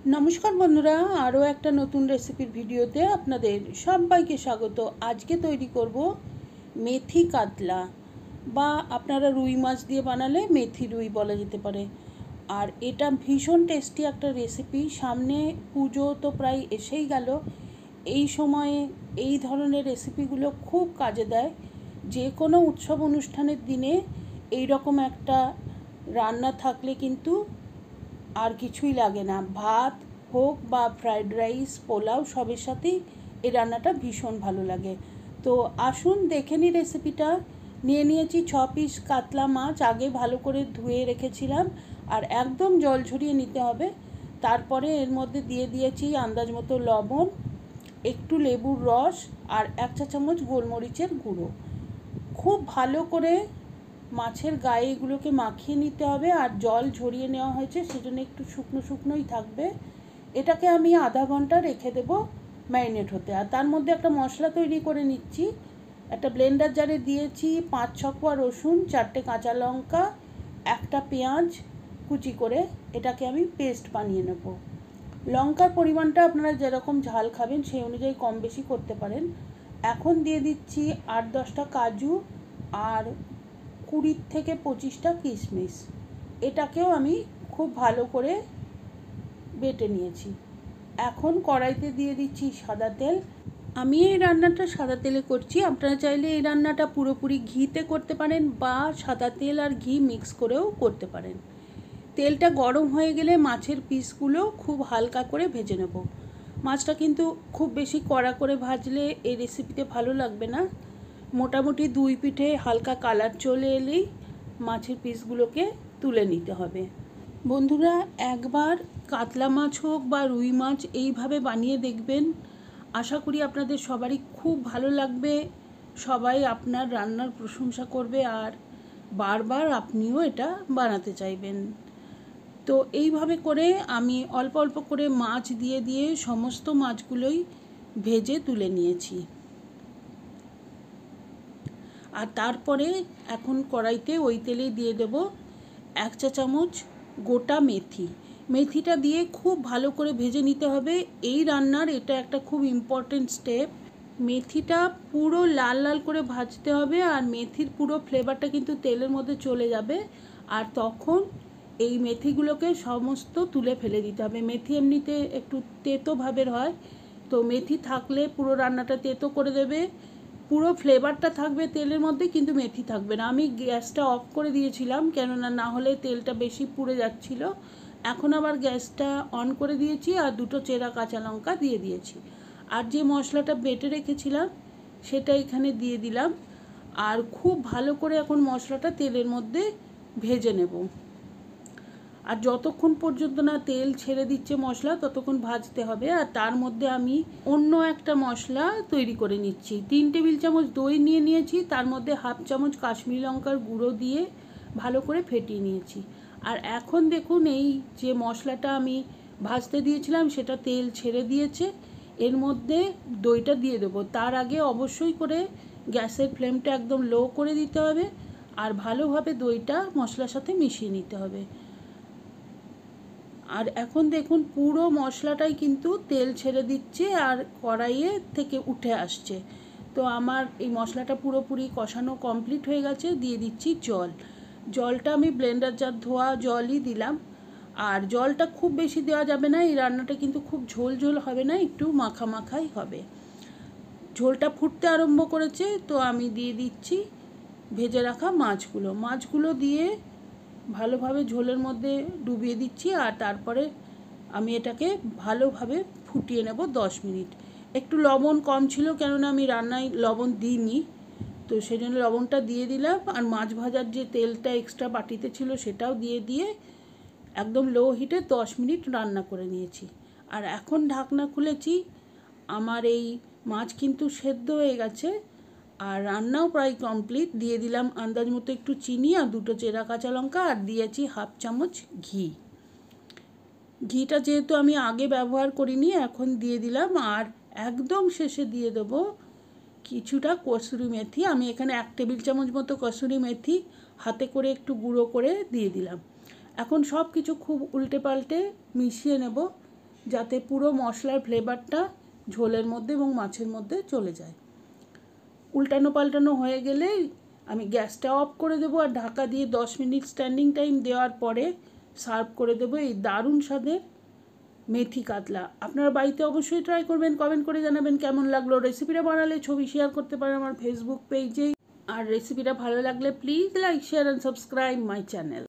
নমস্কার বন্ধুরা, আরও একটা নতুন রেসিপির ভিডিওতে আপনাদের সবাইকে স্বাগত। আজকে তৈরি করব মেথি কাতলা, বা আপনারা রুই মাছ দিয়ে বানালে মেথি রুই বলা যেতে পারে। আর এটা ভীষণ টেস্টি একটা রেসিপি। সামনে পুজো তো প্রায় এসেই গেল। এই সময়ে এই ধরনের রেসিপিগুলো খুব কাজে দেয়। যে কোনো উৎসব অনুষ্ঠানের দিনে এই রকম একটা রান্না থাকলে কিন্তু আর কিছুই লাগে না। ভাত হোক বা ফ্রাইড রাইস, পোলাও, সবের সাথেই এই রান্নাটা ভীষণ ভালো লাগে। তো আসুন দেখে নিই রেসিপিটা। নিয়েছি 6 পিস কাতলা মাছ, আগে ভালো করে ধুয়ে রেখেছিলাম আর একদম জল ঝরিয়ে নিতে হবে। তারপরে এর মধ্যে দিয়ে দিয়েছি আন্দাজ মতো লবণ, একটু লেবুর রস আর 1 চা চামচ গোলমরিচের গুঁড়ো। খুব ভালো করে মাছের গায়ে এগুলোকে মাখিয়ে নিতে হবে। আর জল ঝরিয়ে নেওয়া হয়েছে, সেজন্য একটু শুকনো শুকনোই থাকবে। এটাকে আমি আধা ঘন্টা রেখে দেব ম্যারিনেট হতে। আর তার মধ্যে একটা মশলা তৈরি করে নিচ্ছি। একটা ব্লেন্ডার জারে দিয়েছি 5-6 কোয়া রসুন, 4টে কাঁচা লঙ্কা, একটা পেঁয়াজ কুচি করে এটাকে আমি পেস্ট বানিয়ে নেব। লঙ্কার পরিমাণটা আপনারা যেরকম ঝাল খাবেন সেই অনুযায়ী কম বেশি করতে পারেন। এখন দিয়ে দিচ্ছি 8-10টা কাজু আর 20 থেকে 25টা কিশমিশ। এটাকেও আমি খুব ভালো করে বেটে নিয়েছি। এখন কড়াইতে দিয়ে দিচ্ছি সাদা তেল। আমি এই রান্নাটা সাদা তেলে করছি, আপনারা চাইলে এই রান্নাটা পুরোপুরি ঘিতে করতে পারেন বা সাদা তেল আর ঘি মিক্স করেও করতে পারেন। তেলটা গরম হয়ে গেলে মাছের পিসগুলো খুব হালকা করে ভেজে নেব। মাছটা কিন্তু খুব বেশি কড়া করে ভাজলে এই রেসিপিতে ভালো লাগবে না। মোটামুটি 2 পিঠে হালকা কালার চলে এলেই মাছের পিসগুলোকে তুলে নিতে হবে। বন্ধুরা, একবার কাতলা মাছ হোক বা রুই মাছ এইভাবে বানিয়ে দেখবেন। আশা করি আপনাদের সবারই খুব ভালো লাগবে। সবাই আপনার রান্নার প্রশংসা করবে আর বারবার আপনিও এটা বানাতে চাইবেন। তো এইভাবে করে আমি অল্প অল্প করে মাছ দিয়ে দিয়ে সমস্ত মাছগুলোই ভেজে তুলে নিয়েছি। আর তারপরে এখন কড়াইতে ওই তেলেই দিয়ে দেব 1 চা চামচ গোটা মেথি। মেথিটা দিয়ে খুব ভালো করে ভেজে নিতে হবে। এই রান্নার এটা একটা খুব ইম্পর্টেন্ট স্টেপ। মেথিটা পুরো লাল লাল করে ভাজতে হবে আর মেথির পুরো ফ্লেভারটা কিন্তু তেলের মধ্যে চলে যাবে। আর তখন এই মেথিগুলোকে সমস্ত তুলে ফেলে দিতে হবে। মেথি এমনিতে একটু তেতো ভাবের হয়, তো মেথি থাকলে পুরো রান্নাটা তেতো করে দেবে। পুরো ফ্লেভারটা থাকবে তেলের মধ্যে, কিন্তু মেথি থাকবে না। আমি গ্যাসটা অফ করে দিয়েছিলাম, কেননা না হলে তেলটা বেশি পুড়ে যাচ্ছিল। এখন আবার গ্যাসটা অন করে দিয়েছি আর 2টো চেরা কাঁচা লঙ্কা দিয়ে দিয়েছি। আর যে মশলাটা বেটে রেখেছিলাম সেটা এখানে দিয়ে দিলাম। আর খুব ভালো করে এখন মশলাটা তেলের মধ্যে ভেজে নেব। আর যতক্ষণ পর্যন্ত না তেল ছেড়ে দিচ্ছে মশলা, ততক্ষণ ভাজতে হবে। আর তার মধ্যে আমি অন্য একটা মশলা তৈরি করে নিচ্ছি। 3 টেবিল চামচ দই নিয়ে নিয়েছি, তার মধ্যে 1/2 চামচ কাশ্মীরি লঙ্কার গুঁড়ো দিয়ে ভালো করে ফেটিয়ে নিয়েছি। আর এখন দেখুন, এই যে মশলাটা আমি ভাজতে দিয়েছিলাম সেটা তেল ছেড়ে দিয়েছে। এর মধ্যে দইটা দিয়ে দেবো। তার আগে অবশ্যই করে গ্যাসের ফ্লেমটা একদম লো করে দিতে হবে আর ভালোভাবে দইটা মশলার সাথে মিশিয়ে নিতে হবে। আর এখন দেখুন পুরো মশলাটাই কিন্তু তেল ছেড়ে দিচ্ছে আর কড়াইয়ে থেকে উঠে আসছে। তো আমার এই মশলাটা পুরোপুরি কষানো কমপ্লিট হয়ে গেছে। দিয়ে দিচ্ছি জল। জলটা আমি ব্লেন্ডার জার ধোয়া জলই দিলাম। আর জলটা খুব বেশি দেওয়া যাবে না, এই রান্নাটা কিন্তু খুব ঝোল ঝোল হবে না, একটু মাখা মাখাই হবে। ঝোলটা ফুটতে আরম্ভ করেছে, তো আমি দিয়ে দিচ্ছি ভেজে রাখা মাছগুলো দিয়ে ভালোভাবে ঝোলের মধ্যে ডুবিয়ে দিচ্ছি। আর তারপরে আমি এটাকে ভালোভাবে ফুটিয়ে নেব 10 মিনিট। একটু লবণ কম ছিল, কেননা আমি রান্নায় লবণ দিইনি, তো সেই জন্য লবণটা দিয়ে দিলাম। আর মাছ ভাজার যে তেলটা এক্সট্রা বাটিতে ছিল সেটাও দিয়ে একদম লো হিটে 10 মিনিট রান্না করে নিয়েছি। আর এখন ঢাকনা খুলেছি। আমার এই মাছ কিন্তু সেদ্ধ হয়ে গেছে আর রান্নাও প্রায় কমপ্লিট। দিয়ে দিলাম আন্দাজ মতো একটু চিনি আর 2টো চেরা কাঁচা লঙ্কা, আর দিয়েছি 1/2 চামচ ঘি। ঘিটা যেহেতু আমি আগে ব্যবহার করিনি, এখন দিয়ে দিলাম। আর একদম শেষে দিয়ে দেবো কিছুটা কসুরি মেথি। আমি এখানে 1 টেবিল চামচ মতো কসুরি মেথি হাতে করে একটু গুঁড়ো করে দিয়ে দিলাম। এখন সব কিছু খুব উল্টে পাল্টে মিশিয়ে নেব। যাতে পুরো মশলার ফ্লেভারটা ঝোলের মধ্যে এবং মাছের মধ্যে চলে যায়। উল্টানো পাল্টানো হয়ে গেলে আমি গ্যাসটা অফ করে দেবো আর ঢাকা দিয়ে 10 মিনিট স্ট্যান্ডিং টাইম দেওয়ার পরে সার্ভ করে দেবো এই দারুণ স্বাদের মেথি কাতলা। আপনারা বাড়িতে অবশ্যই ট্রাই করবেন, কমেন্ট করে জানাবেন কেমন লাগলো। রেসিপিটা বানালে ছবি শেয়ার করতে পারেন আমার ফেসবুক পেজেই। আর রেসিপিটা ভালো লাগলে please like, share and subscribe my channel.